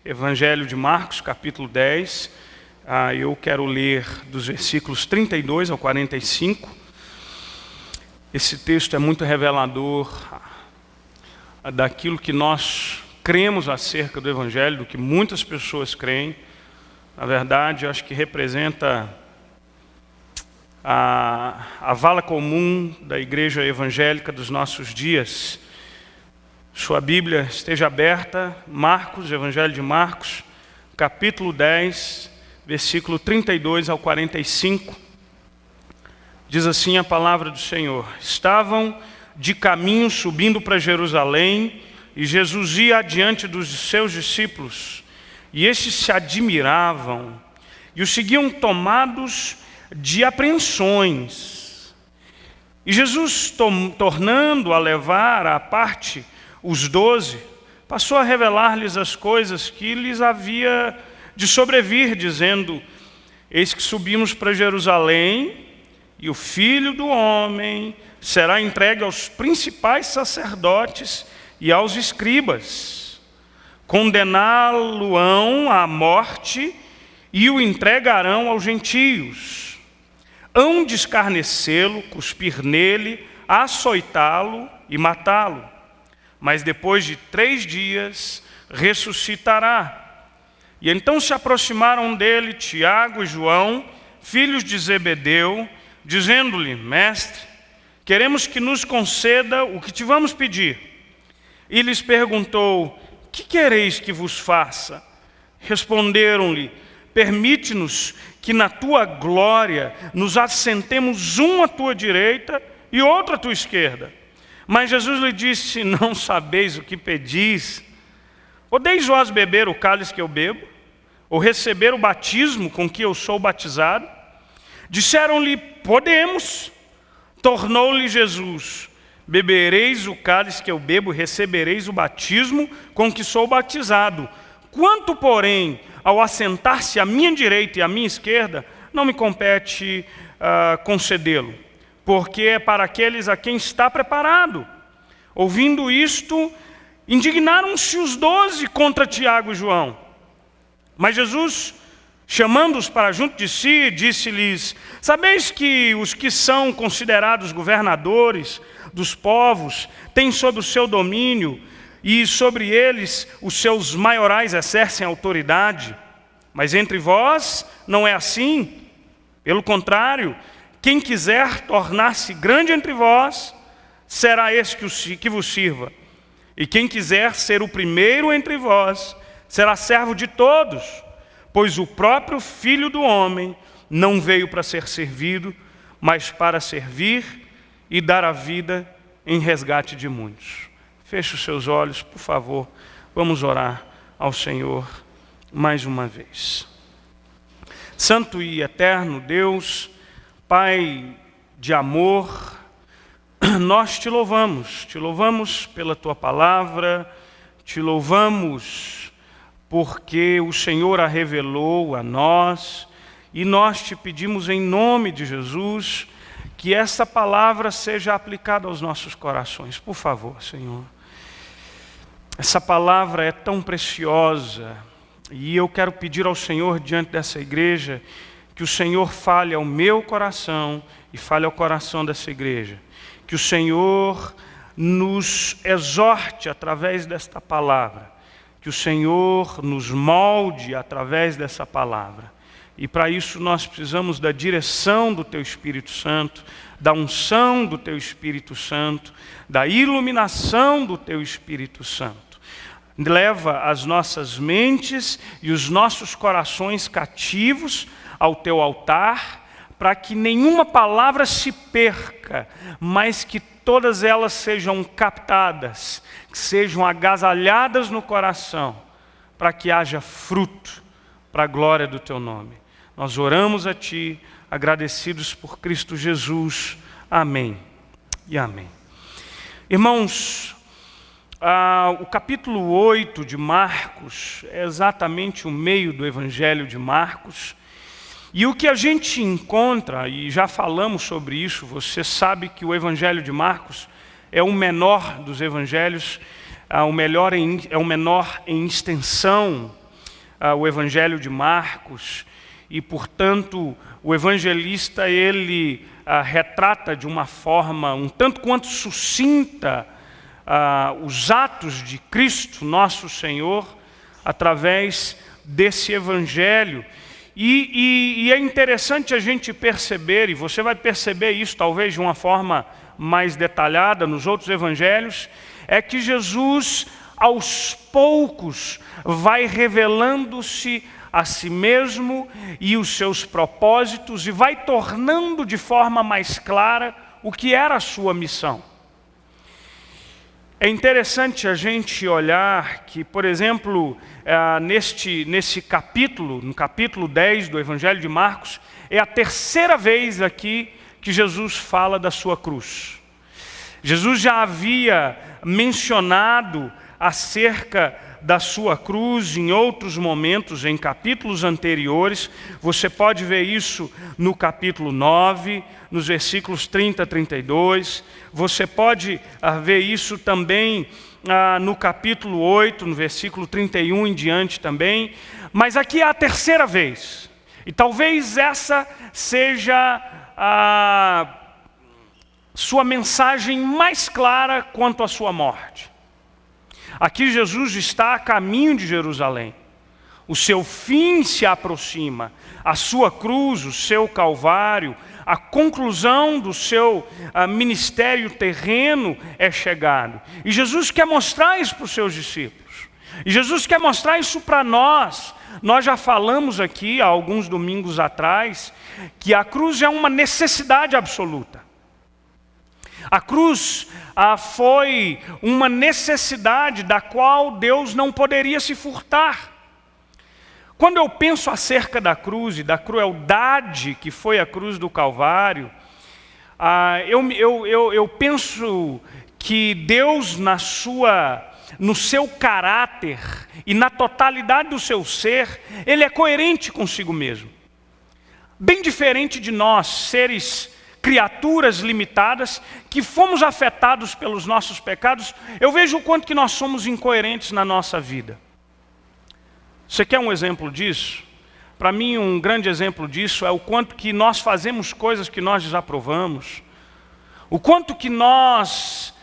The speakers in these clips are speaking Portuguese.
Evangelho de Marcos, capítulo 10. Eu quero ler dos versículos 32 ao 45. Esse texto é muito revelador daquilo que nós cremos acerca do Evangelho, do que muitas pessoas creem. Na verdade, eu acho que representa a vala comum da igreja evangélica dos nossos dias. Sua Bíblia esteja aberta, Marcos, Evangelho de Marcos, capítulo 10, versículo 32 ao 45. Diz assim a palavra do Senhor: Estavam de caminho subindo para Jerusalém, e Jesus ia adiante dos seus discípulos, e estes se admiravam, e o seguiam tomados de apreensões. E Jesus, tornando a levar à parte os 12, passou a revelar-lhes as coisas que lhes havia de sobrevir, dizendo: Eis que subimos para Jerusalém, e o Filho do Homem será entregue aos principais sacerdotes e aos escribas. Condená-lo-ão à morte e o entregarão aos gentios. Hão de escarnecê-lo, cuspir nele, açoitá-lo e matá-lo. Mas depois de 3 dias ressuscitará. E então se aproximaram dele Tiago e João, filhos de Zebedeu, dizendo-lhe: Mestre, queremos que nos conceda o que te vamos pedir. E lhes perguntou: Que quereis que vos faça? Responderam-lhe: Permite-nos que na tua glória nos assentemos um à tua direita e outro à tua esquerda. Mas Jesus lhe disse: Não sabeis o que pedis. Podeis vós beber o cálice que eu bebo? Ou receber o batismo com que eu sou batizado? Disseram-lhe: Podemos. Tornou-lhe Jesus: Bebereis o cálice que eu bebo, recebereis o batismo com que sou batizado. Quanto, porém, ao assentar-se à minha direita e à minha esquerda, não me compete concedê-lo, porque é para aqueles a quem está preparado. Ouvindo isto, indignaram-se os 12 contra Tiago e João. Mas Jesus, chamando-os para junto de si, disse-lhes: Sabeis que os que são considerados governadores dos povos têm sob o seu domínio, e sobre eles os seus maiorais exercem autoridade? Mas entre vós não é assim. Pelo contrário, quem quiser tornar-se grande entre vós, será esse que vos sirva. E quem quiser ser o primeiro entre vós, será servo de todos. Pois o próprio Filho do Homem não veio para ser servido, mas para servir e dar a vida em resgate de muitos. Feche os seus olhos, por favor. Vamos orar ao Senhor mais uma vez. Santo e eterno Deus, Pai de amor, nós te louvamos pela Tua palavra, te louvamos porque o Senhor a revelou a nós, e nós te pedimos em nome de Jesus que essa palavra seja aplicada aos nossos corações. Por favor, Senhor. Essa palavra é tão preciosa, e eu quero pedir ao Senhor, diante dessa igreja, que o Senhor fale ao meu coração e fale ao coração dessa igreja. Que o Senhor nos exorte através desta palavra. Que o Senhor nos molde através dessa palavra. E para isso nós precisamos da direção do Teu Espírito Santo, da unção do Teu Espírito Santo, da iluminação do Teu Espírito Santo. Leva as nossas mentes e os nossos corações cativos ao Teu altar, para que nenhuma palavra se perca, mas que todas elas sejam captadas, que sejam agasalhadas no coração, para que haja fruto para a glória do Teu nome. Nós oramos a Ti, agradecidos por Cristo Jesus. Amém e amém. Irmãos, o capítulo 8 de Marcos é exatamente o meio do Evangelho de Marcos. E o que a gente encontra, e já falamos sobre isso, você sabe que o Evangelho de Marcos é o menor dos evangelhos, é o menor em extensão, o Evangelho de Marcos, e, portanto, o evangelista, ele retrata de uma forma um tanto quanto sucinta os atos de Cristo, nosso Senhor, através desse evangelho. E é interessante a gente perceber, e você vai perceber isso talvez de uma forma mais detalhada nos outros evangelhos, é que Jesus, aos poucos, vai revelando-se a si mesmo e os seus propósitos e vai tornando de forma mais clara o que era a sua missão. É interessante a gente olhar que, por exemplo, nesse capítulo, no capítulo 10 do Evangelho de Marcos, é a terceira vez aqui que Jesus fala da sua cruz. Jesus já havia mencionado acerca da sua cruz em outros momentos, em capítulos anteriores. Você pode ver isso no capítulo 9, nos versículos 30 a 32. Você pode ver isso também no capítulo 8, no versículo 31 em diante também. Mas aqui é a terceira vez. E talvez essa seja a sua mensagem mais clara quanto à sua morte. Aqui Jesus está a caminho de Jerusalém. O seu fim se aproxima. A sua cruz, o seu calvário, a conclusão do seu ministério terreno é chegado. E Jesus quer mostrar isso para os seus discípulos. E Jesus quer mostrar isso para nós. Nós já falamos aqui, há alguns domingos atrás, que a cruz é uma necessidade absoluta. A cruz foi uma necessidade da qual Deus não poderia se furtar. Quando eu penso acerca da cruz e da crueldade que foi a cruz do Calvário, eu penso que Deus, no seu caráter e na totalidade do seu ser, Ele é coerente consigo mesmo. Bem diferente de nós, seres criaturas limitadas, que fomos afetados pelos nossos pecados, eu vejo o quanto que nós somos incoerentes na nossa vida. Você quer um exemplo disso? Para mim, um grande exemplo disso é o quanto que nós fazemos coisas que nós desaprovamos, o quanto que nós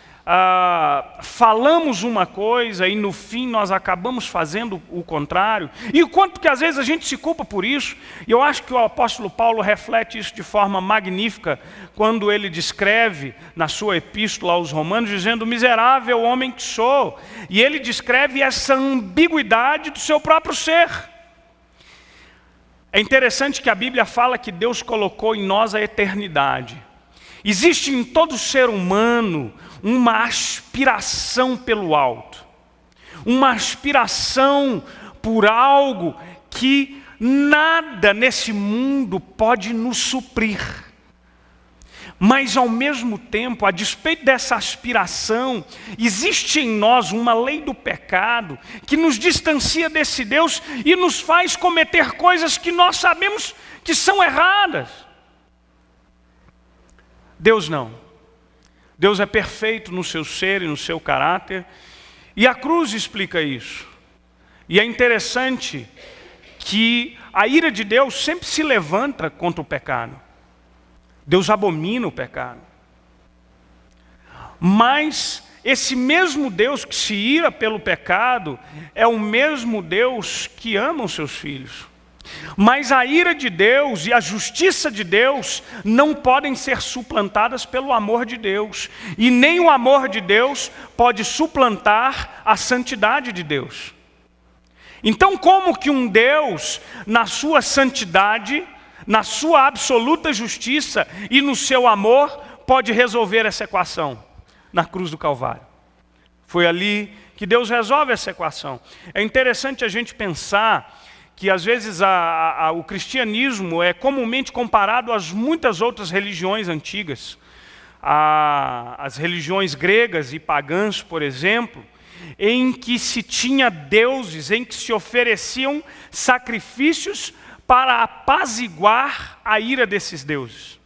falamos uma coisa e no fim nós acabamos fazendo o contrário, e o quanto que às vezes a gente se culpa por isso. E eu acho que o apóstolo Paulo reflete isso de forma magnífica quando ele descreve na sua epístola aos Romanos, dizendo: miserável homem que sou. E ele descreve essa ambiguidade do seu próprio ser. É interessante que a Bíblia fala que Deus colocou em nós a eternidade. Existe em todo ser humano uma aspiração pelo alto, uma aspiração por algo que nada nesse mundo pode nos suprir. Mas ao mesmo tempo, a despeito dessa aspiração, existe em nós uma lei do pecado que nos distancia desse Deus e nos faz cometer coisas que nós sabemos que são erradas. Deus não. Deus é perfeito no seu ser e no seu caráter, e a cruz explica isso. E é interessante que a ira de Deus sempre se levanta contra o pecado. Deus abomina o pecado. Mas esse mesmo Deus que se ira pelo pecado é o mesmo Deus que ama os seus filhos. Mas a ira de Deus e a justiça de Deus não podem ser suplantadas pelo amor de Deus. E nem o amor de Deus pode suplantar a santidade de Deus. Então, como que um Deus, na sua santidade, na sua absoluta justiça e no seu amor, pode resolver essa equação? Na cruz do Calvário. Foi ali que Deus resolve essa equação. É interessante a gente pensar que às vezes o cristianismo é comumente comparado às muitas outras religiões antigas. As religiões gregas e pagãs, por exemplo, em que se tinha deuses, em que se ofereciam sacrifícios para apaziguar a ira desses deuses.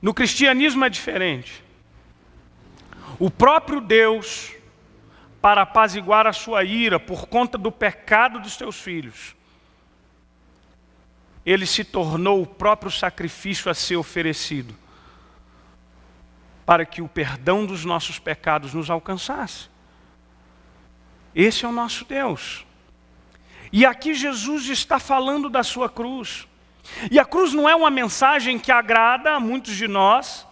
No cristianismo é diferente. O próprio Deus para apaziguar a sua ira por conta do pecado dos teus filhos. Ele se tornou o próprio sacrifício a ser oferecido, para que o perdão dos nossos pecados nos alcançasse. Esse é o nosso Deus. E aqui Jesus está falando da sua cruz. E a cruz não é uma mensagem que agrada a muitos de nós,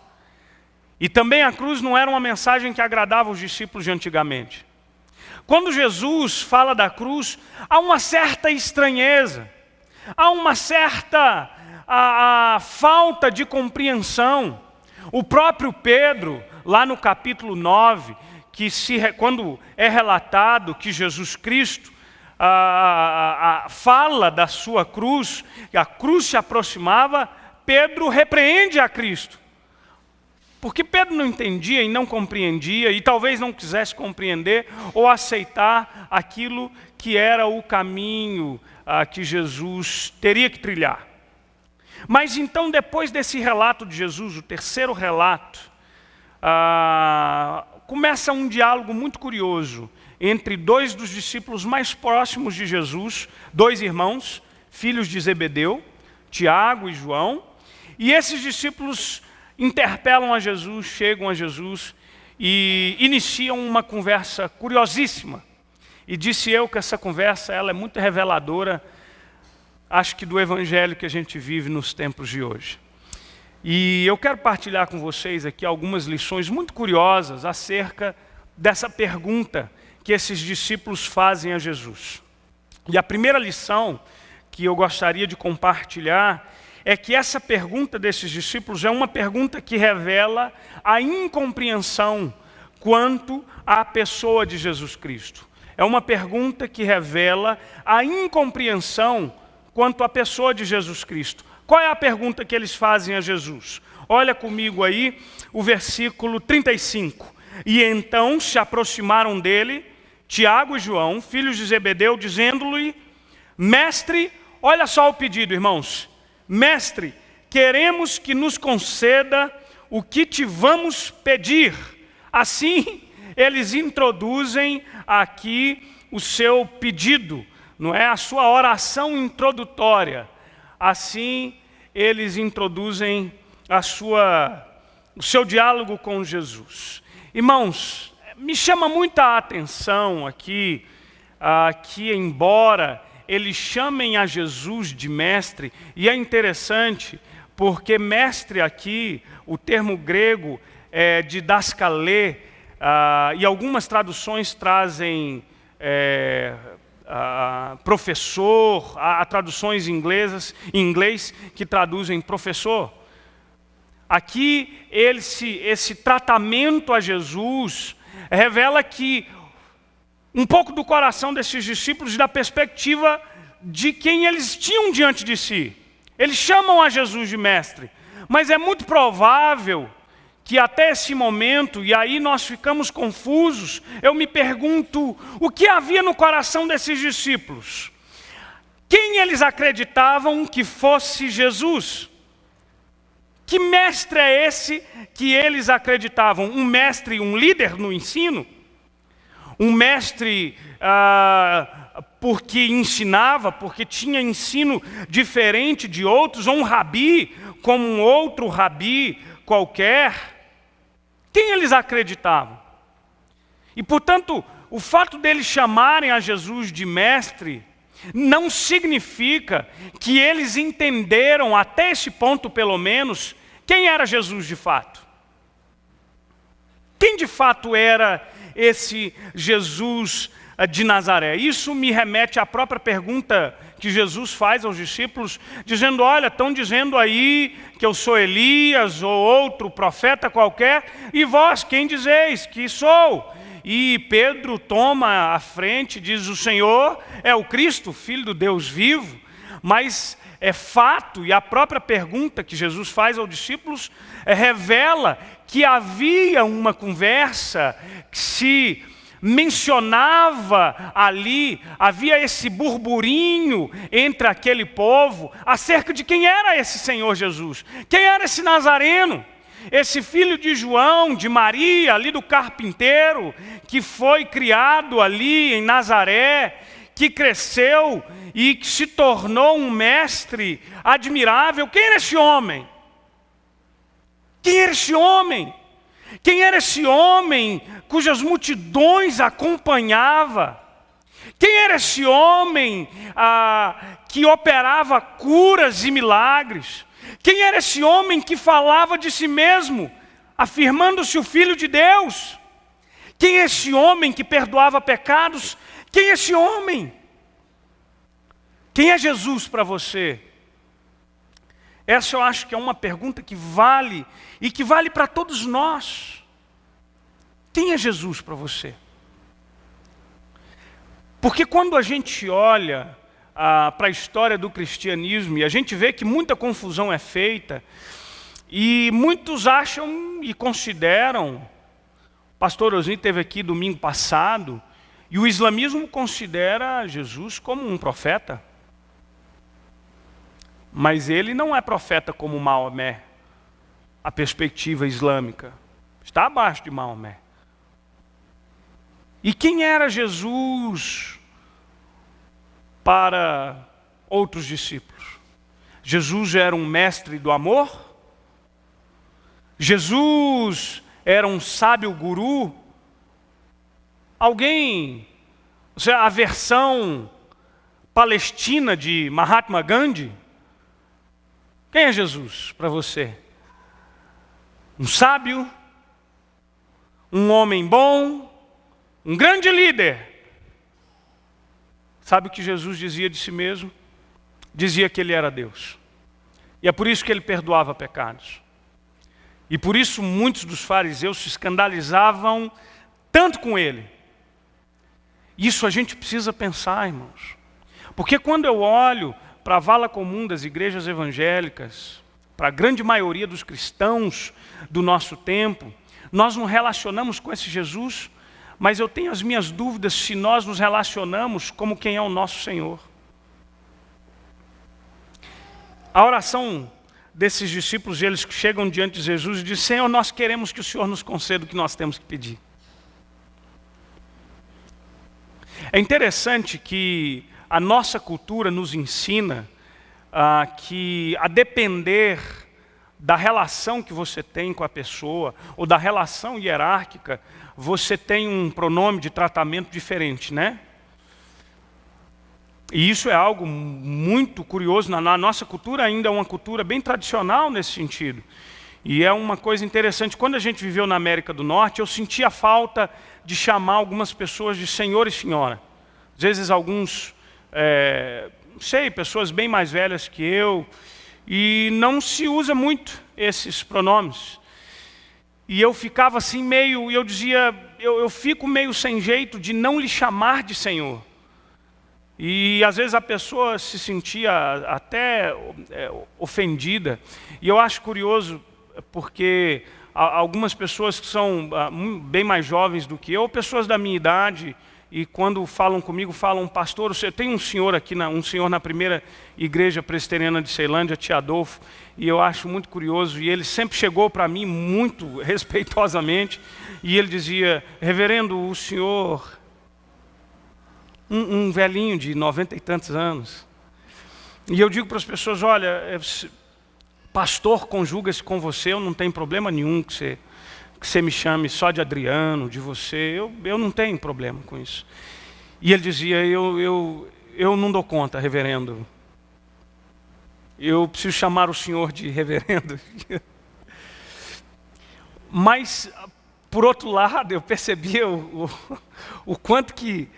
e também a cruz não era uma mensagem que agradava os discípulos de antigamente. Quando Jesus fala da cruz, há uma certa estranheza, há uma certa falta de compreensão. O próprio Pedro, lá no capítulo 9, quando é relatado que Jesus Cristo fala da sua cruz, que a cruz se aproximava, Pedro repreende a Cristo. Porque Pedro não entendia e não compreendia, e talvez não quisesse compreender ou aceitar aquilo que era o caminho que Jesus teria que trilhar. Mas então, depois desse relato de Jesus, o terceiro relato, começa um diálogo muito curioso entre dois dos discípulos mais próximos de Jesus, dois irmãos, filhos de Zebedeu, Tiago e João, e esses discípulos interpelam a Jesus, chegam a Jesus e iniciam uma conversa curiosíssima. E disse eu que essa conversa ela é muito reveladora, acho que do evangelho que a gente vive nos tempos de hoje. E eu quero partilhar com vocês aqui algumas lições muito curiosas acerca dessa pergunta que esses discípulos fazem a Jesus. E a primeira lição que eu gostaria de compartilhar é que essa pergunta desses discípulos é uma pergunta que revela a incompreensão quanto à pessoa de Jesus Cristo. É uma pergunta que revela a incompreensão quanto à pessoa de Jesus Cristo. Qual é a pergunta que eles fazem a Jesus? Olha comigo aí o versículo 35. E então se aproximaram dele, Tiago e João, filhos de Zebedeu, dizendo-lhe: Mestre, olha só o pedido, irmãos. Mestre, queremos que nos conceda o que te vamos pedir. Assim, eles introduzem aqui o seu pedido, não é? A sua oração introdutória. Assim, eles introduzem o seu diálogo com Jesus. Irmãos, me chama muita atenção aqui, que embora eles chamem a Jesus de mestre, e é interessante, porque mestre aqui, o termo grego é didaskalê, e algumas traduções trazem professor, há traduções em inglês que traduzem professor. Aqui, esse tratamento a Jesus revela que um pouco do coração desses discípulos, da perspectiva de quem eles tinham diante de si. Eles chamam a Jesus de mestre, mas é muito provável que até esse momento, e aí nós ficamos confusos, eu me pergunto, o que havia no coração desses discípulos? Quem eles acreditavam que fosse Jesus? Que mestre é esse que eles acreditavam? Um mestre, um líder no ensino? Um mestre porque ensinava, porque tinha ensino diferente de outros, ou um rabi, como um outro rabi qualquer? Quem eles acreditavam? E, portanto, o fato deles chamarem a Jesus de mestre não significa que eles entenderam, até esse ponto pelo menos, quem era Jesus de fato. Quem de fato era esse Jesus de Nazaré? Isso me remete à própria pergunta que Jesus faz aos discípulos, dizendo: olha, estão dizendo aí que eu sou Elias ou outro profeta qualquer, e vós quem dizeis que sou? E Pedro toma a frente e diz: o Senhor é o Cristo, Filho do Deus vivo. Mas é fato, e a própria pergunta que Jesus faz aos discípulos revela que havia uma conversa que se mencionava ali, havia esse burburinho entre aquele povo acerca de quem era esse Senhor Jesus, quem era esse Nazareno. esse filho de João, de Maria, ali do carpinteiro, que foi criado ali em Nazaré, que cresceu e que se tornou um mestre admirável. Quem era esse homem? Quem era esse homem? Quem era esse homem cujas multidões acompanhava? Quem era esse homem que operava curas e milagres? Quem era esse homem que falava de si mesmo, afirmando-se o Filho de Deus? Quem é esse homem que perdoava pecados? Quem é esse homem? Quem é Jesus para você? Essa eu acho que é uma pergunta que vale, e que vale para todos nós. Quem é Jesus para você? Porque quando a gente olha para a história do cristianismo, e a gente vê que muita confusão é feita, e muitos acham e consideram, o pastor Osni esteve aqui domingo passado, e o islamismo considera Jesus como um profeta. Mas ele não é profeta como Maomé. A perspectiva islâmica está abaixo de Maomé. E quem era Jesus para outros discípulos? Jesus era um mestre do amor? Jesus era um sábio guru? Alguém, ou seja, a versão palestina de Mahatma Gandhi? Quem é Jesus para você? Um sábio? Um homem bom? Um grande líder? Sabe o que Jesus dizia de si mesmo? Dizia que ele era Deus. E é por isso que ele perdoava pecados. E por isso muitos dos fariseus se escandalizavam tanto com ele. Isso a gente precisa pensar, irmãos. Porque quando eu olho para a vala comum das igrejas evangélicas, para a grande maioria dos cristãos do nosso tempo, nós nos relacionamos com esse Jesus, mas eu tenho as minhas dúvidas se nós nos relacionamos como quem é o nosso Senhor. A oração desses discípulos, eles que chegam diante de Jesus e dizem: Senhor, nós queremos que o Senhor nos conceda o que nós temos que pedir. É interessante que a nossa cultura nos ensina que, a depender da relação que você tem com a pessoa, ou da relação hierárquica, você tem um pronome de tratamento diferente, né? E isso é algo muito curioso. Na nossa cultura ainda é uma cultura bem tradicional nesse sentido. E é uma coisa interessante. Quando a gente viveu na América do Norte, eu sentia falta de chamar algumas pessoas de senhor e senhora. Às vezes alguns, pessoas bem mais velhas que eu, e não se usa muito esses pronomes. E eu ficava assim meio, eu dizia, eu fico meio sem jeito de não lhe chamar de Senhor. E às vezes a pessoa se sentia até ofendida. E eu acho curioso, porque algumas pessoas que são bem mais jovens do que eu, pessoas da minha idade, e quando falam comigo, falam: pastor, você tem um senhor aqui, um senhor na primeira igreja presbiteriana de Ceilândia, Tia Adolfo, e eu acho muito curioso, e ele sempre chegou para mim muito respeitosamente, e ele dizia: reverendo, o senhor, um velhinho de 90 e tantos anos, e eu digo para as pessoas: olha, pastor conjuga-se com você, eu não tenho problema nenhum que você me chame só de Adriano, de você, eu não tenho problema com isso. E ele dizia: eu não dou conta, reverendo. Eu preciso chamar o senhor de reverendo. Mas, por outro lado, eu percebia o quanto que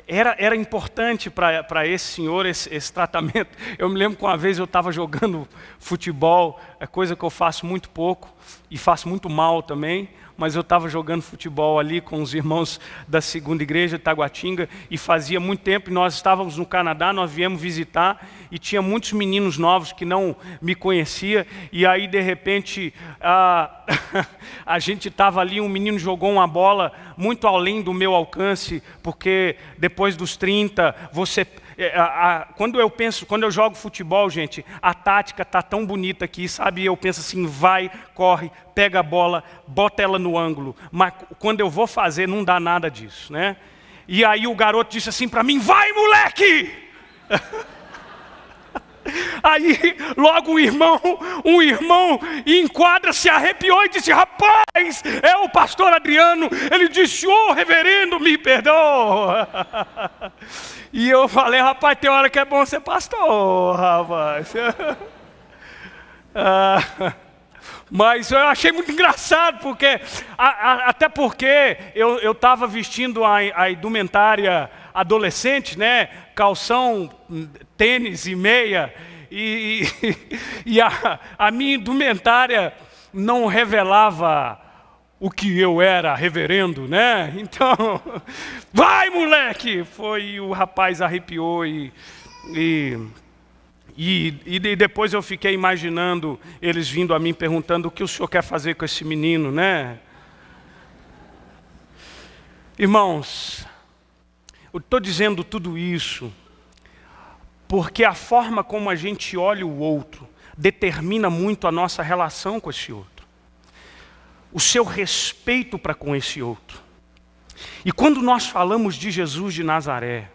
era importante para esse senhor esse tratamento. Eu me lembro que uma vez eu estava jogando futebol, é coisa que eu faço muito pouco, e faço muito mal também, mas eu estava jogando futebol ali com os irmãos da segunda igreja de Taguatinga, e fazia muito tempo, e nós estávamos no Canadá, nós viemos visitar, e tinha muitos meninos novos que não me conheciam, e aí de repente a gente estava ali, um menino jogou uma bola muito além do meu alcance, porque depois dos 30, quando eu jogo futebol, gente, a tática tá tão bonita aqui, sabe? Eu penso assim, vai, corre, pega a bola, bota ela no ângulo. Mas quando eu vou fazer, não dá nada disso, né? E aí o garoto disse assim para mim, vai, moleque! Aí logo um irmão enquadra, se arrepiou e disse, rapaz, é o pastor Adriano. Ele disse, reverendo, me perdoa. E eu falei, rapaz, tem hora que é bom ser pastor, rapaz. Mas eu achei muito engraçado, porque até porque eu estava vestindo a indumentária adolescente, né? Calção, tênis e meia, e a minha indumentária não revelava o que eu era, reverendo, né? Então, vai, moleque! O rapaz arrepiou e depois eu fiquei imaginando eles vindo a mim perguntando o que o senhor quer fazer com esse menino, né? Irmãos, eu estou dizendo tudo isso porque a forma como a gente olha o outro determina muito a nossa relação com esse outro, o seu respeito para com esse outro. E quando nós falamos de Jesus de Nazaré,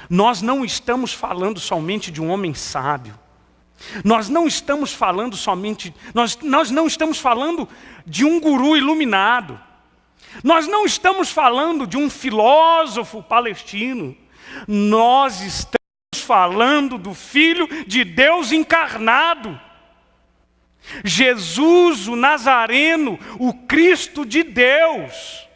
nós não estamos falando somente de um homem sábio. Nós não estamos falando somente, nós não estamos falando de um guru iluminado. Nós não estamos falando de um filósofo palestino. Nós estamos falando do Filho de Deus encarnado. Jesus, o Nazareno, o Cristo de Deus.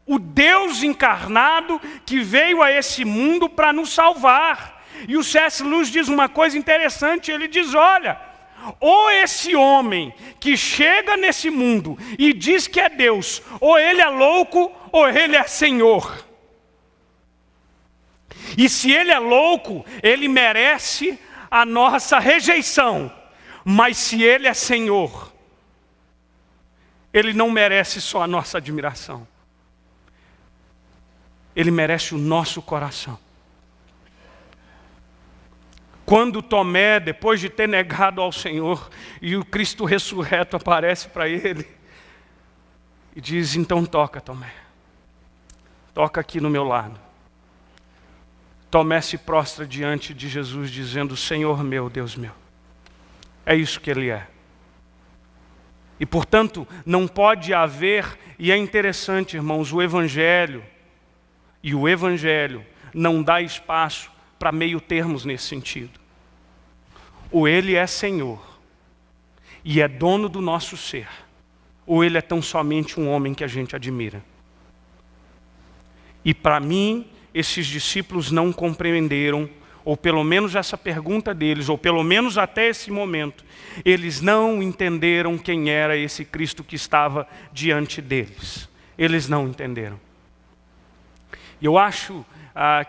O Deus encarnado que veio a esse mundo para nos salvar. E o C.S. Lewis diz uma coisa interessante, ele diz, olha, ou esse homem que chega nesse mundo e diz que é Deus, ou ele é louco, ou ele é Senhor. E se ele é louco, ele merece a nossa rejeição. Mas se ele é Senhor, ele não merece só a nossa admiração. Ele merece o nosso coração. Quando Tomé, depois de ter negado ao Senhor, e o Cristo ressurreto aparece para ele, e diz, então toca, Tomé. Toca aqui no meu lado. Tomé se prostra diante de Jesus, dizendo, Senhor meu, Deus meu. É isso que ele é. E portanto, não pode haver, e é interessante, irmãos, o Evangelho não dá espaço para meio termos nesse sentido. Ou ele é Senhor e é dono do nosso ser, ou ele é tão somente um homem que a gente admira. E para mim, esses discípulos não compreenderam, ou pelo menos essa pergunta deles, ou pelo menos até esse momento, eles não entenderam quem era esse Cristo que estava diante deles. Eles não entenderam. E eu acho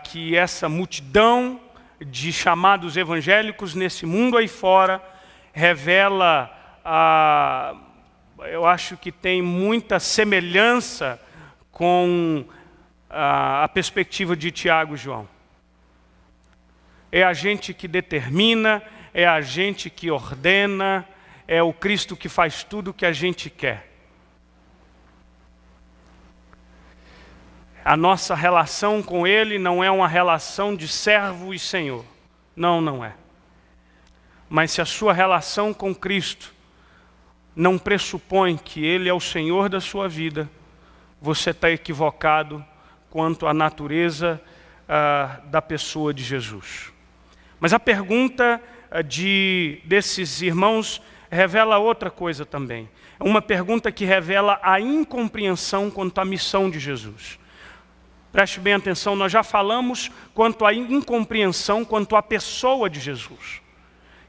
que essa multidão de chamados evangélicos nesse mundo aí fora revela, eu acho que tem muita semelhança com a perspectiva de Tiago e João. É a gente que determina, é a gente que ordena, é o Cristo que faz tudo o que a gente quer. A nossa relação com Ele não é uma relação de servo e Senhor. Não, não é. Mas se a sua relação com Cristo não pressupõe que Ele é o Senhor da sua vida, você está equivocado quanto à natureza da pessoa de Jesus. Mas a pergunta desses irmãos revela outra coisa também. É uma pergunta que revela a incompreensão quanto à missão de Jesus. Preste bem atenção, nós já falamos quanto à incompreensão, quanto à pessoa de Jesus.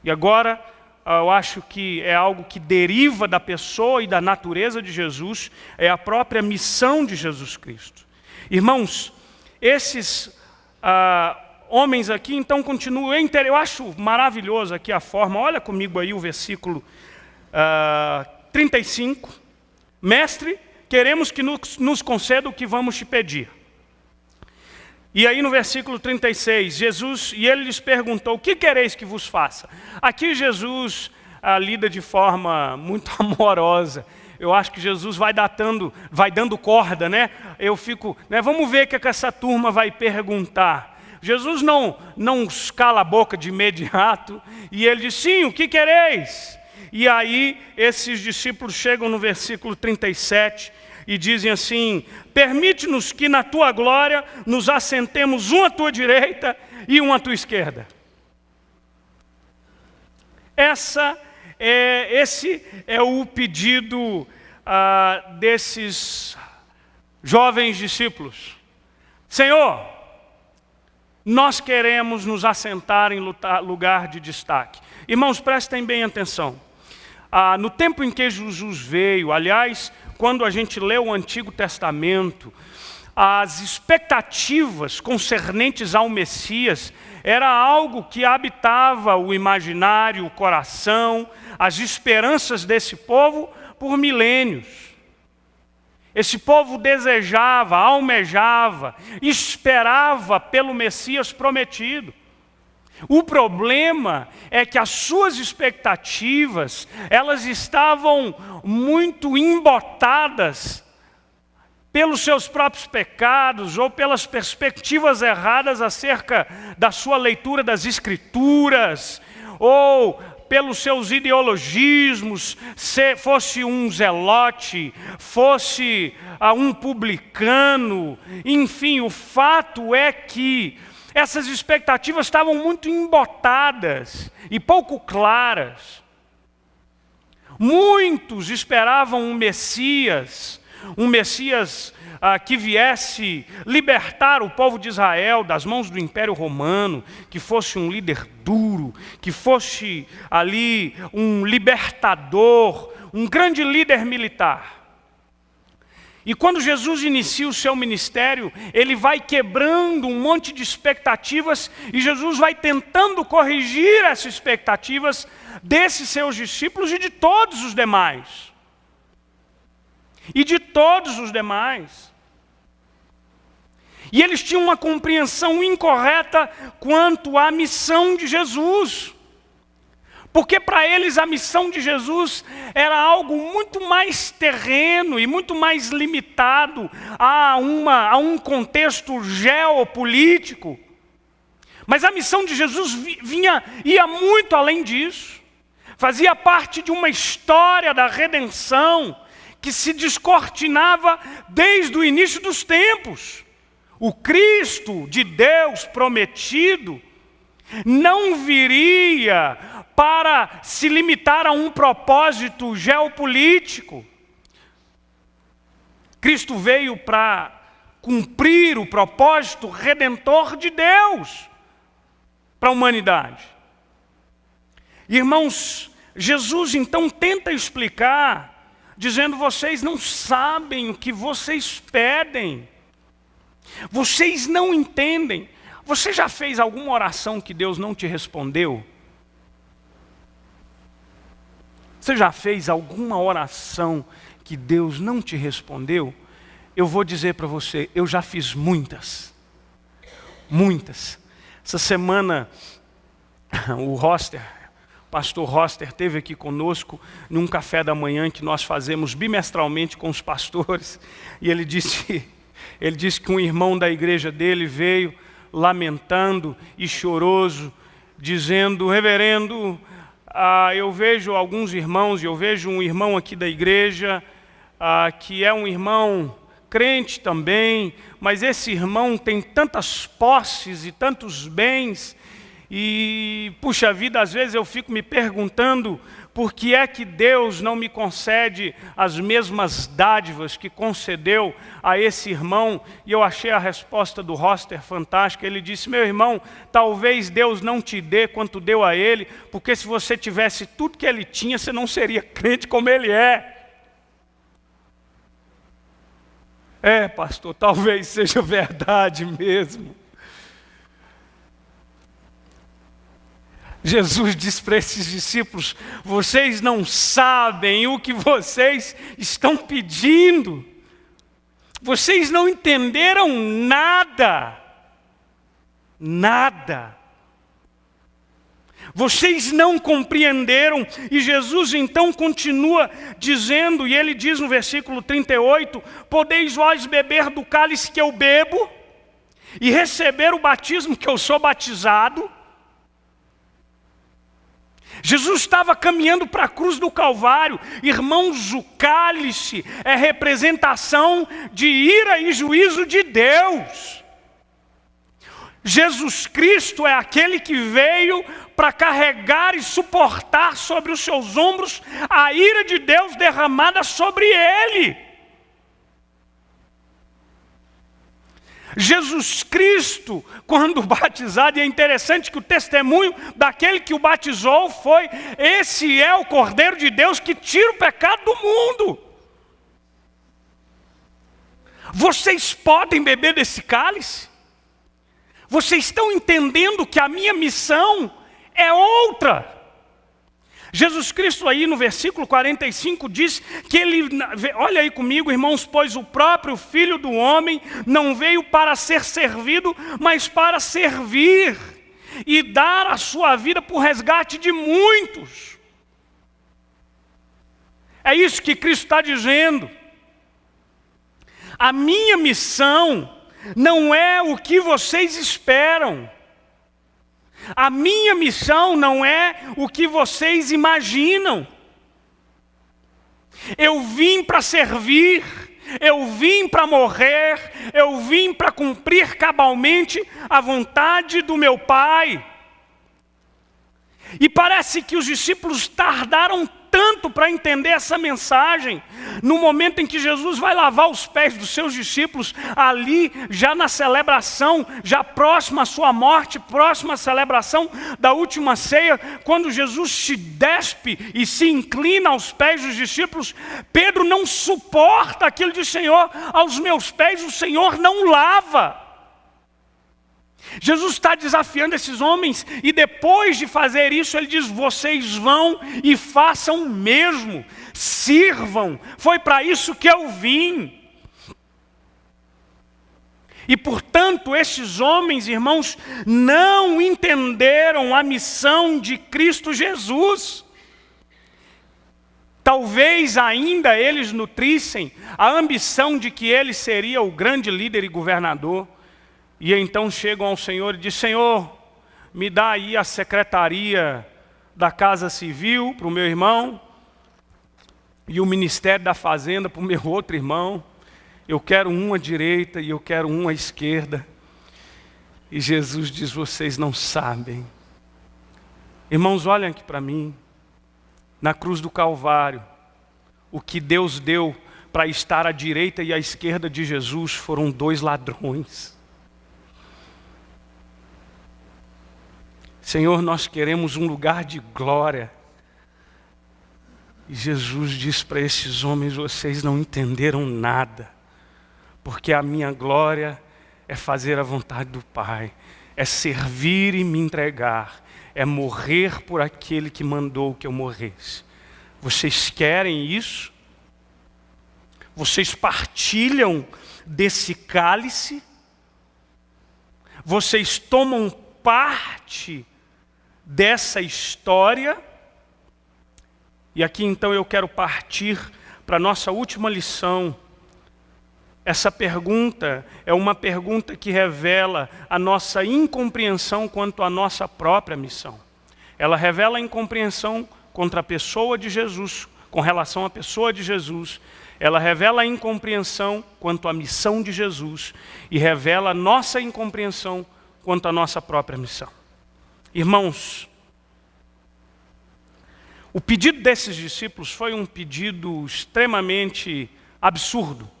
E agora, eu acho que é algo que deriva da pessoa e da natureza de Jesus, é a própria missão de Jesus Cristo. Irmãos, esses homens aqui, então, continuam. Eu acho maravilhoso aqui a forma, olha comigo aí o versículo 35. Mestre, queremos que nos conceda o que vamos te pedir. E aí no versículo 36, ele lhes perguntou: o que quereis que vos faça? Aqui Jesus lida de forma muito amorosa. Eu acho que Jesus vai dando corda, né? Eu fico, né? Vamos ver o que essa turma vai perguntar. Jesus não cala a boca de imediato, e ele diz: sim, o que quereis? E aí esses discípulos chegam no versículo 37 e dizem assim: permite-nos que na tua glória nos assentemos um à tua direita e um à tua esquerda. Esse é o pedido desses jovens discípulos. Senhor, nós queremos nos assentar em lugar de destaque. Irmãos, prestem bem atenção. No tempo em que Jesus veio, aliás, quando a gente lê o Antigo Testamento, as expectativas concernentes ao Messias era algo que habitava o imaginário, o coração, as esperanças desse povo por milênios. Esse povo desejava, almejava, esperava pelo Messias prometido. O problema é que as suas expectativas, elas estavam muito embotadas pelos seus próprios pecados ou pelas perspectivas erradas acerca da sua leitura das Escrituras, ou pelos seus ideologismos, se fosse um zelote, fosse um publicano, enfim, o fato é que essas expectativas estavam muito embotadas e pouco claras. Muitos esperavam um Messias que viesse libertar o povo de Israel das mãos do Império Romano, que fosse um líder duro, que fosse ali um libertador, um grande líder militar. E quando Jesus inicia o seu ministério, ele vai quebrando um monte de expectativas e Jesus vai tentando corrigir essas expectativas desses seus discípulos e de todos os demais. E eles tinham uma compreensão incorreta quanto à missão de Jesus. Porque para eles a missão de Jesus era algo muito mais terreno e muito mais limitado a um contexto geopolítico. Mas a missão de Jesus ia muito além disso. Fazia parte de uma história da redenção que se descortinava desde o início dos tempos. O Cristo de Deus prometido não viria para se limitar a um propósito geopolítico. Cristo veio para cumprir o propósito redentor de Deus para a humanidade. Irmãos, Jesus então tenta explicar, dizendo: vocês não sabem o que vocês pedem. Vocês não entendem. Você já fez alguma oração que Deus não te respondeu? Você já fez alguma oração que Deus não te respondeu? Eu vou dizer para você, eu já fiz muitas. Muitas. Essa semana, o pastor Roster esteve aqui conosco num café da manhã que nós fazemos bimestralmente com os pastores. E ele disse que um irmão da igreja dele veio lamentando e choroso, dizendo: reverendo, eu vejo alguns irmãos, e eu vejo um irmão aqui da igreja, que é um irmão crente também, mas esse irmão tem tantas posses e tantos bens, e, puxa vida, às vezes eu fico me perguntando por que é que Deus não me concede as mesmas dádivas que concedeu a esse irmão. E eu achei a resposta do Roster fantástica. Ele disse: meu irmão, talvez Deus não te dê quanto deu a ele, porque se você tivesse tudo que ele tinha, você não seria crente como ele é. Pastor, talvez seja verdade mesmo. Jesus diz para esses discípulos: vocês não sabem o que vocês estão pedindo. Vocês não entenderam nada. nada. Vocês não compreenderam. E Jesus então continua dizendo, e ele diz no versículo 38, podeis vós beber do cálice que eu bebo, e receber o batismo que eu sou batizado? Jesus estava caminhando para a cruz do Calvário. Irmãos, o cálice é representação de ira e juízo de Deus. Jesus Cristo é aquele que veio para carregar e suportar sobre os seus ombros a ira de Deus derramada sobre ele. Jesus Cristo, quando batizado, e é interessante que o testemunho daquele que o batizou foi: esse é o Cordeiro de Deus que tira o pecado do mundo. Vocês podem beber desse cálice? Vocês estão entendendo que a minha missão é outra? Jesus Cristo aí no versículo 45 diz que ele, olha aí comigo, irmãos, pois o próprio Filho do Homem não veio para ser servido, mas para servir e dar a sua vida por resgate de muitos. É isso que Cristo está dizendo. A minha missão não é o que vocês esperam. A minha missão não é o que vocês imaginam. Eu vim para servir, eu vim para morrer, eu vim para cumprir cabalmente a vontade do meu Pai. E parece que os discípulos tardaram tanto para entender essa mensagem. No momento em que Jesus vai lavar os pés dos seus discípulos, ali já na celebração, já próxima à sua morte, próxima à celebração da última ceia, quando Jesus se despe e se inclina aos pés dos discípulos, Pedro não suporta aquilo, diz: Senhor, aos meus pés o Senhor não lava. Jesus está desafiando esses homens, e depois de fazer isso, ele diz: vocês vão e façam o mesmo, sirvam, foi para isso que eu vim. E portanto, esses homens, irmãos, não entenderam a missão de Cristo Jesus. Talvez ainda eles nutrissem a ambição de que ele seria o grande líder e governador. E então chegam ao Senhor e dizem: Senhor, me dá aí a secretaria da Casa Civil para o meu irmão, e o Ministério da Fazenda para o meu outro irmão. Eu quero um à direita e eu quero um à esquerda. E Jesus diz: vocês não sabem. Irmãos, olhem aqui para mim. Na cruz do Calvário, o que Deus deu para estar à direita e à esquerda de Jesus foram 2 ladrões. Senhor, nós queremos um lugar de glória. E Jesus diz para esses homens: vocês não entenderam nada, porque a minha glória é fazer a vontade do Pai, é servir e me entregar, é morrer por aquele que mandou que eu morresse. Vocês querem isso? Vocês partilham desse cálice? Vocês tomam parte dessa história? E aqui então eu quero partir para a nossa última lição. Essa pergunta é uma pergunta que revela a nossa incompreensão quanto à nossa própria missão. Ela revela a incompreensão contra a pessoa de Jesus, com relação à pessoa de Jesus. Ela revela a incompreensão quanto à missão de Jesus e revela a nossa incompreensão quanto à nossa própria missão. Irmãos, o pedido desses discípulos foi um pedido extremamente absurdo.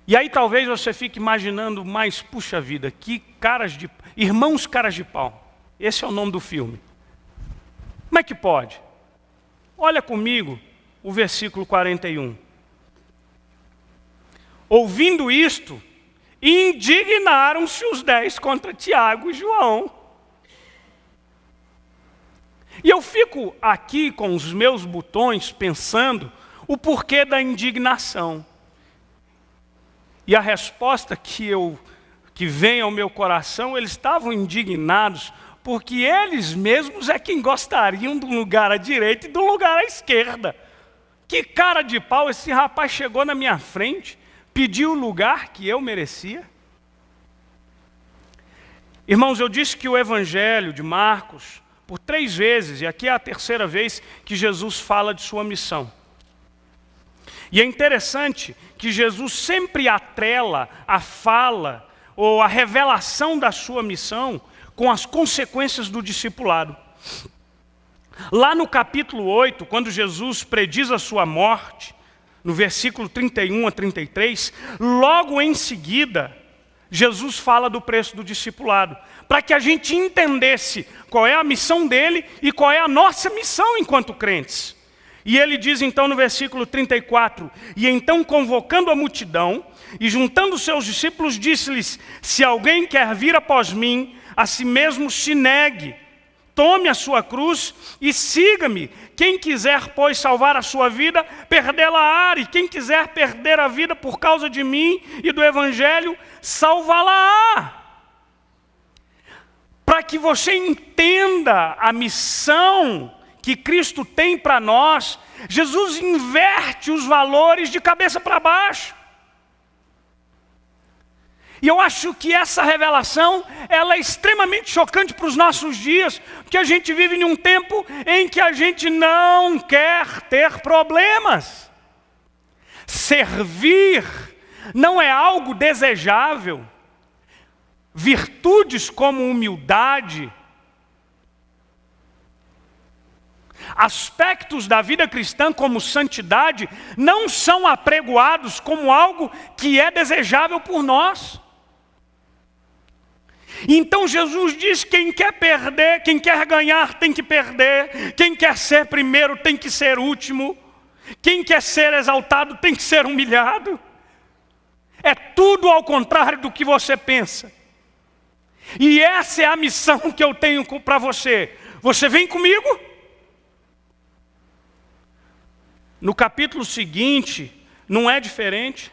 E aí talvez você fique imaginando, mas puxa vida, que caras de... Irmãos Caras de Pau. Esse é o nome do filme. Como é que pode? Olha comigo o versículo 41. Ouvindo isto, indignaram-se os 10 contra Tiago e João. E eu fico aqui com os meus botões pensando o porquê da indignação. E a resposta que que vem ao meu coração, eles estavam indignados, porque eles mesmos é quem gostariam do lugar à direita e do lugar à esquerda. Que cara de pau, esse rapaz chegou na minha frente, pediu o lugar que eu merecia. Irmãos, eu disse que o Evangelho de Marcos, por 3 vezes, e aqui é a 3ª vez que Jesus fala de sua missão. E é interessante que Jesus sempre atrela a fala ou a revelação da sua missão com as consequências do discipulado. Lá no capítulo 8, quando Jesus prediz a sua morte, no versículo 31 a 33, logo em seguida, Jesus fala do preço do discipulado, para que a gente entendesse qual é a missão dele e qual é a nossa missão enquanto crentes. E ele diz então no versículo 34, e então convocando a multidão e juntando os seus discípulos, disse-lhes: se alguém quer vir após mim, a si mesmo se negue, tome a sua cruz e siga-me. Quem quiser, pois, salvar a sua vida, perdê-la-á, e quem quiser perder a vida por causa de mim e do Evangelho, salvá-la-á. Para que você entenda a missão que Cristo tem para nós, Jesus inverte os valores de cabeça para baixo. E eu acho que essa revelação, ela é extremamente chocante para os nossos dias, porque a gente vive em um tempo em que a gente não quer ter problemas. Servir não é algo desejável. Virtudes como humildade, aspectos da vida cristã como santidade, não são apregoados como algo que é desejável por nós. Então Jesus diz: quem quer perder, quem quer ganhar tem que perder, quem quer ser primeiro tem que ser último, quem quer ser exaltado tem que ser humilhado. É tudo ao contrário do que você pensa. E essa é a missão que eu tenho para você. Você vem comigo? No capítulo seguinte, não é diferente.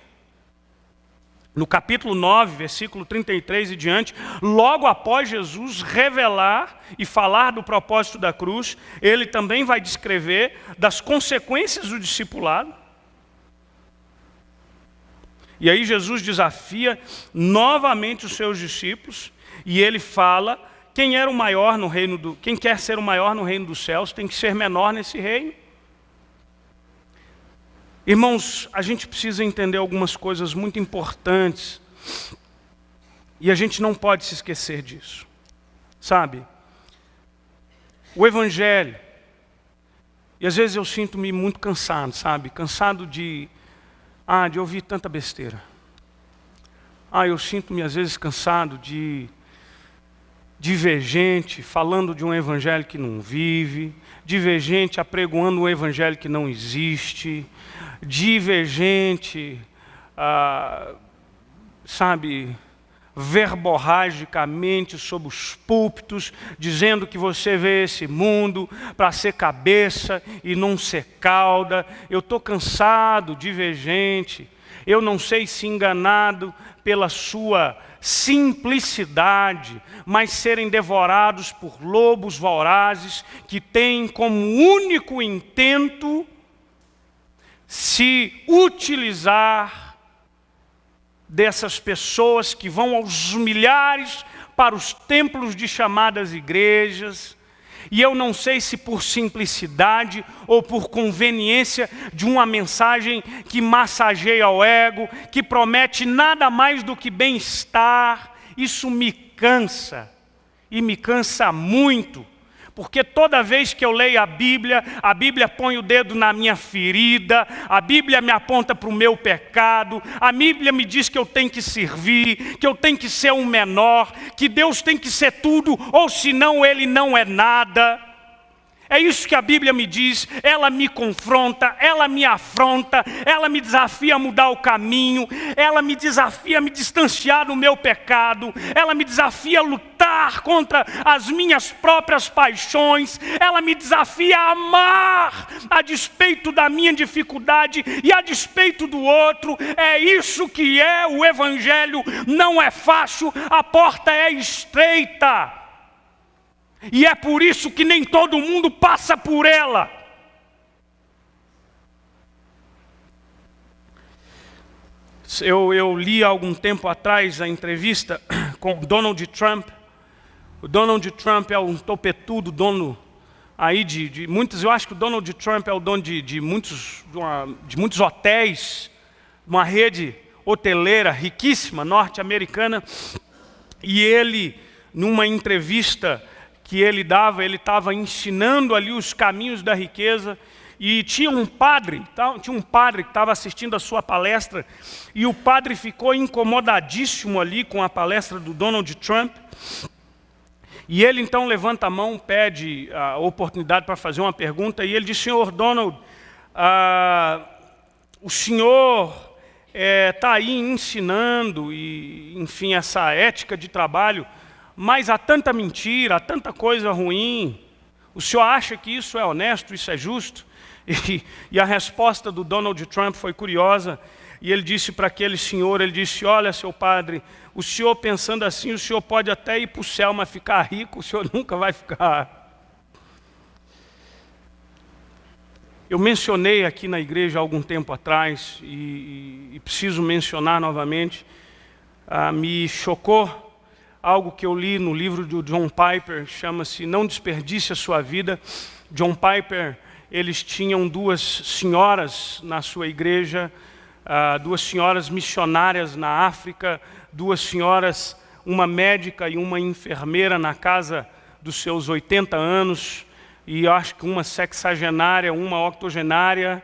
No capítulo 9, versículo 33 e diante, logo após Jesus revelar e falar do propósito da cruz, ele também vai descrever das consequências do discipulado. E aí Jesus desafia novamente os seus discípulos, e ele fala: quem quer ser o maior no reino dos céus tem que ser menor nesse reino. Irmãos, a gente precisa entender algumas coisas muito importantes, e a gente não pode se esquecer disso. Sabe, o Evangelho, e às vezes eu sinto-me muito cansado, sabe? Cansado de ouvir tanta besteira. Eu sinto-me às vezes cansado de ver gente falando de um evangelho que não vive, de ver gente apregoando um evangelho que não existe, de ver gente, verborragicamente sob os púlpitos, dizendo que você veio a esse mundo para ser cabeça e não ser cauda. Eu estou cansado de ver gente, eu não sei se enganado pela sua simplicidade, mas serem devorados por lobos vorazes que têm como único intento se utilizar dessas pessoas que vão aos milhares para os templos de chamadas igrejas. E eu não sei se por simplicidade ou por conveniência de uma mensagem que massageia o ego, que promete nada mais do que bem-estar. Isso me cansa, e me cansa muito, porque toda vez que eu leio a Bíblia põe o dedo na minha ferida, a Bíblia me aponta para o meu pecado, a Bíblia me diz que eu tenho que servir, que eu tenho que ser um menor, que Deus tem que ser tudo, ou senão Ele não é nada. É isso que a Bíblia me diz, ela me confronta, ela me afronta, ela me desafia a mudar o caminho, ela me desafia a me distanciar do meu pecado, ela me desafia a lutar contra as minhas próprias paixões, ela me desafia a amar a despeito da minha dificuldade e a despeito do outro. É isso que é o Evangelho, não é fácil, a porta é estreita. E é por isso que nem todo mundo passa por ela. Eu li há algum tempo atrás a entrevista com Donald Trump. O Donald Trump é um topetudo, dono aí de muitos. Eu acho que o Donald Trump é o dono de muitos hotéis, uma rede hoteleira riquíssima, norte-americana. E ele, numa entrevista que ele dava, ele estava ensinando ali os caminhos da riqueza, e tinha um padre que estava assistindo a sua palestra, e o padre ficou incomodadíssimo ali com a palestra do Donald Trump, e ele então levanta a mão, pede a oportunidade para fazer uma pergunta, e ele diz: Senhor Donald, o senhor está aí ensinando, e, enfim, essa ética de trabalho, mas há tanta mentira, há tanta coisa ruim. O senhor acha que isso é honesto, isso é justo? E a resposta do Donald Trump foi curiosa. E ele disse para aquele senhor, ele disse: olha, seu padre, o senhor pensando assim, o senhor pode até ir para o céu, mas ficar rico, o senhor nunca vai ficar. Eu mencionei aqui na igreja há algum tempo atrás, e preciso mencionar novamente, me chocou algo que eu li no livro do John Piper, chama-se Não Desperdice a Sua Vida. John Piper, eles tinham duas senhoras na sua igreja, duas senhoras missionárias na África, duas senhoras, uma médica e uma enfermeira na casa dos seus 80 anos, e acho que uma sexagenária, uma octogenária,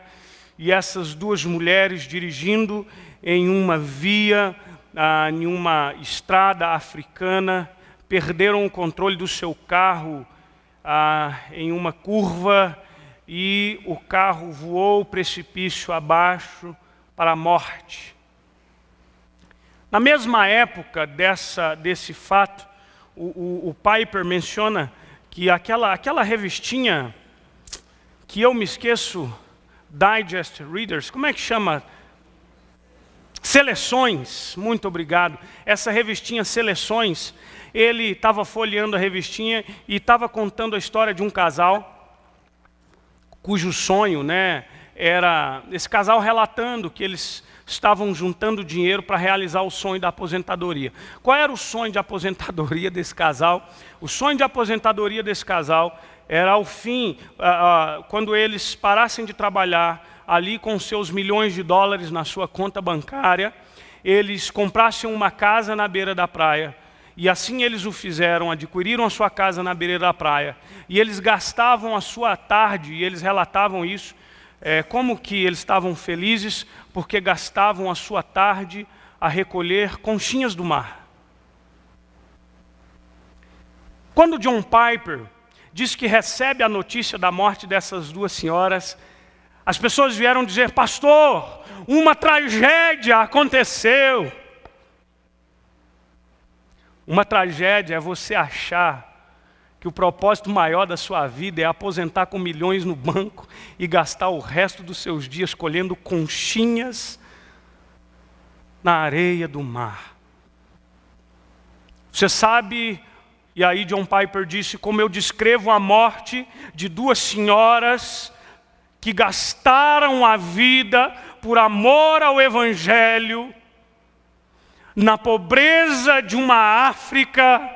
e essas duas mulheres dirigindo em uma via, em uma estrada africana, perderam o controle do seu carro em uma curva, e o carro voou o precipício abaixo para a morte. Na mesma época desse fato, o Piper menciona que aquela revistinha, que eu me esqueço, Digest Readers, como é que chama? Seleções, muito obrigado. Essa revistinha Seleções, ele estava folheando a revistinha e estava contando a história de um casal, cujo sonho, era esse casal relatando que eles estavam juntando dinheiro para realizar o sonho da aposentadoria. Qual era o sonho de aposentadoria desse casal? O sonho de aposentadoria desse casal era, ao fim, quando eles parassem de trabalhar, ali com seus milhões de dólares na sua conta bancária, eles comprassem uma casa na beira da praia. E assim eles o fizeram, adquiriram a sua casa na beira da praia. E eles gastavam a sua tarde, e eles relatavam isso, como que eles estavam felizes, porque gastavam a sua tarde a recolher conchinhas do mar. Quando John Piper diz que recebe a notícia da morte dessas duas senhoras, as pessoas vieram dizer: pastor, uma tragédia aconteceu. Uma tragédia é você achar que o propósito maior da sua vida é aposentar com milhões no banco e gastar o resto dos seus dias colhendo conchinhas na areia do mar. Você sabe, e aí John Piper disse, como eu descrevo a morte de duas senhoras que gastaram a vida por amor ao Evangelho, na pobreza de uma África,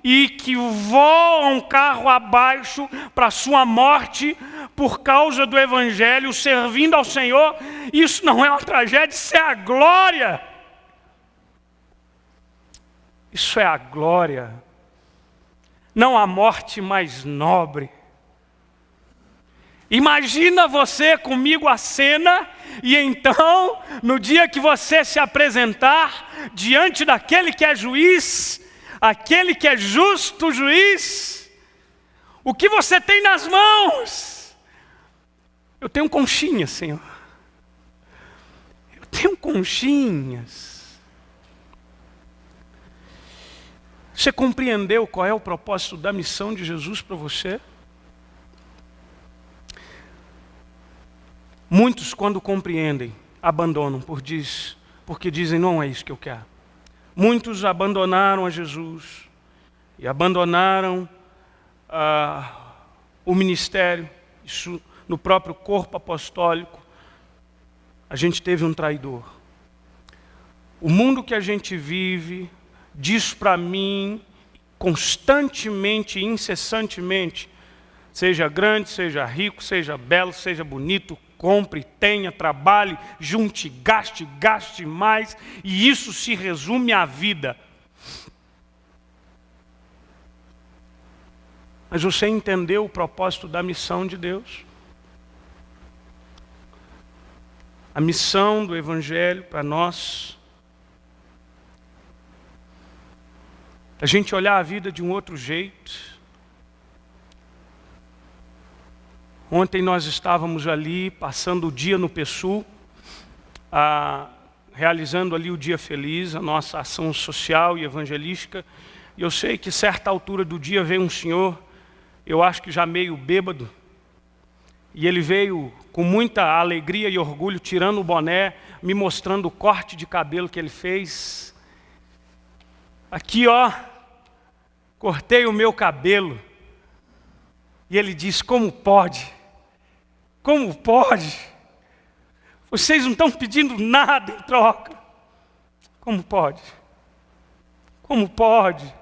e que voam carro abaixo para sua morte por causa do Evangelho, servindo ao Senhor. Isso não é uma tragédia, isso é a glória. Isso é a glória. Não há morte mais nobre. Imagina você comigo a cena, e então, no dia que você se apresentar diante daquele que é juiz, aquele que é justo juiz, O que você tem nas mãos? Eu tenho conchinhas, Senhor. Eu tenho conchinhas. Você compreendeu qual é o propósito da missão de Jesus para você? Muitos, quando compreendem, abandonam porque dizem, não é isso que eu quero. Muitos abandonaram a Jesus e abandonaram o ministério. Isso, no próprio corpo apostólico, a gente teve um traidor. O mundo que a gente vive diz para mim, constantemente, incessantemente, seja grande, seja rico, seja belo, seja bonito, compre, tenha, trabalhe, junte, gaste mais, e isso se resume à vida. Mas você entendeu o propósito da missão de Deus? A missão do Evangelho para nós, a gente olhar a vida de um outro jeito. Ontem nós estávamos ali, passando o dia no PSU, realizando ali o Dia Feliz, a nossa ação social e evangelística. E eu sei que, certa altura do dia, veio um senhor, eu acho que já meio bêbado, e ele veio com muita alegria e orgulho, tirando o boné, me mostrando o corte de cabelo que ele fez. Aqui, ó, cortei o meu cabelo. E ele diz, como pode? Como pode? Vocês não estão pedindo nada em troca. Como pode? Como pode?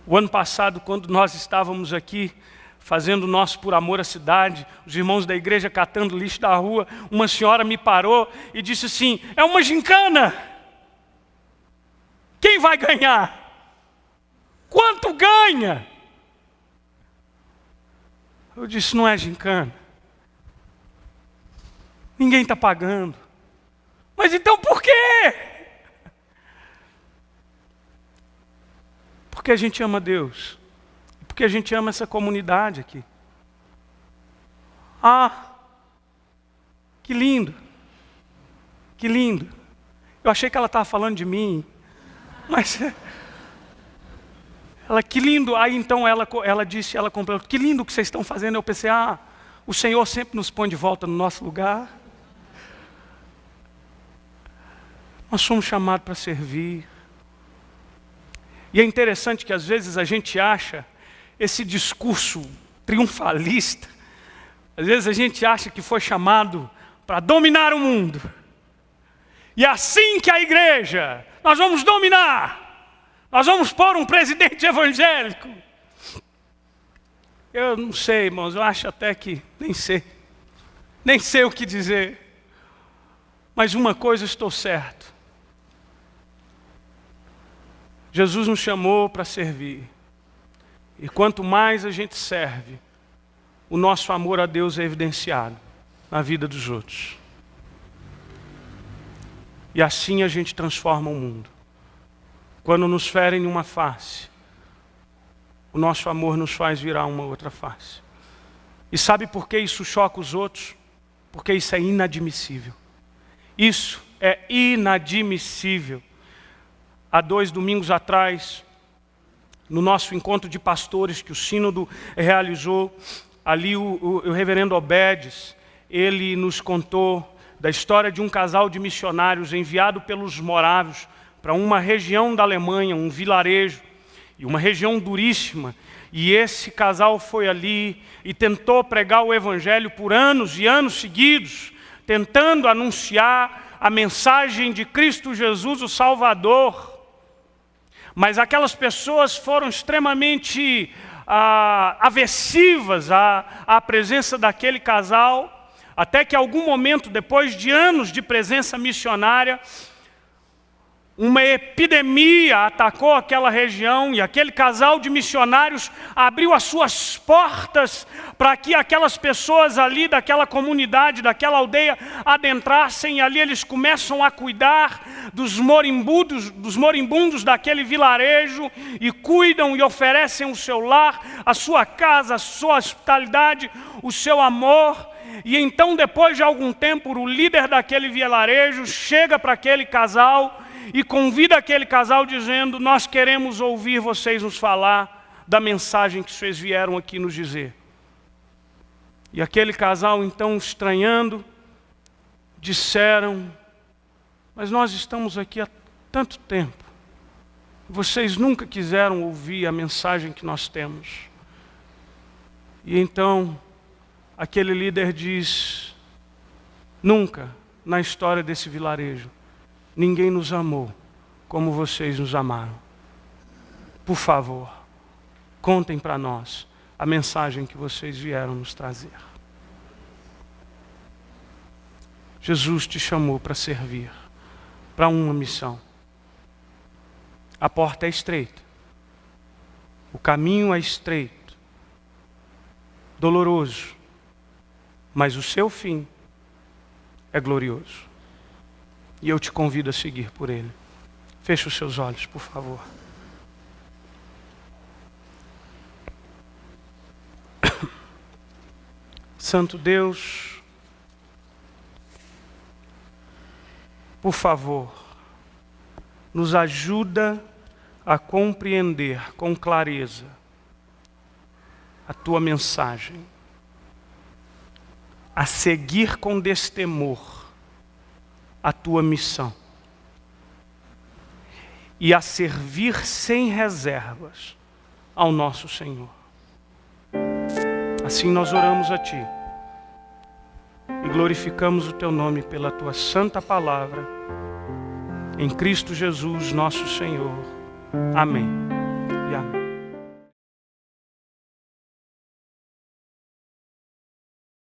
O ano passado, quando nós estávamos aqui fazendo o nosso Por Amor à Cidade, os irmãos da igreja catando lixo da rua, uma senhora me parou e disse assim, é uma gincana. Quem vai ganhar? Quanto ganha? Eu disse, não é gincana. Ninguém está pagando. Mas então por quê? Porque a gente ama Deus. Porque a gente ama essa comunidade aqui. Ah, que lindo. Que lindo. Eu achei que ela estava falando de mim. Mas... ela, que lindo. Aí então ela disse, ela completou, que lindo que vocês estão fazendo. Eu pensei, o Senhor sempre nos põe de volta no nosso lugar. Nós somos chamados para servir. E é interessante que às vezes a gente acha esse discurso triunfalista, às vezes a gente acha que foi chamado para dominar o mundo. E é assim que a igreja, nós vamos dominar. Nós vamos pôr um presidente evangélico. Eu não sei, irmãos, eu acho até que nem sei o que dizer. Mas uma coisa estou certo. Jesus nos chamou para servir. E quanto mais a gente serve, o nosso amor a Deus é evidenciado na vida dos outros. E assim a gente transforma o mundo. Quando nos ferem uma face, o nosso amor nos faz virar uma outra face. E sabe por que isso choca os outros? Porque isso é inadmissível. Isso é inadmissível. Há 2 domingos atrás, no nosso encontro de pastores que o sínodo realizou, ali o reverendo Obedes, ele nos contou da história de um casal de missionários enviado pelos morávios para uma região da Alemanha, um vilarejo, e uma região duríssima. E esse casal foi ali e tentou pregar o evangelho por anos e anos seguidos, tentando anunciar a mensagem de Cristo Jesus, o Salvador. Mas aquelas pessoas foram extremamente aversivas à presença daquele casal, até que em algum momento, depois de anos de presença missionária, uma epidemia atacou aquela região e aquele casal de missionários abriu as suas portas para que aquelas pessoas ali daquela comunidade, daquela aldeia adentrassem, e ali eles começam a cuidar dos moribundos daquele vilarejo e cuidam e oferecem o seu lar, a sua casa, a sua hospitalidade, o seu amor. E então, depois de algum tempo, o líder daquele vilarejo chega para aquele casal e convida aquele casal dizendo: nós queremos ouvir vocês nos falar da mensagem que vocês vieram aqui nos dizer. E aquele casal, então, estranhando, disseram: mas nós estamos aqui há tanto tempo, vocês nunca quiseram ouvir a mensagem que nós temos. E então, aquele líder diz: nunca na história desse vilarejo ninguém nos amou como vocês nos amaram. Por favor, contem para nós a mensagem que vocês vieram nos trazer. Jesus te chamou para servir, para uma missão. A porta é estreita, o caminho é estreito, doloroso, mas o seu fim é glorioso. E eu te convido a seguir por ele. Feche os seus olhos, por favor. Santo Deus, por favor, nos ajuda a compreender com clareza a tua mensagem, a seguir com destemor a tua missão e a servir sem reservas ao nosso Senhor. Assim nós oramos a Ti e glorificamos o Teu nome pela Tua santa palavra, em Cristo Jesus nosso Senhor. Amém e amém.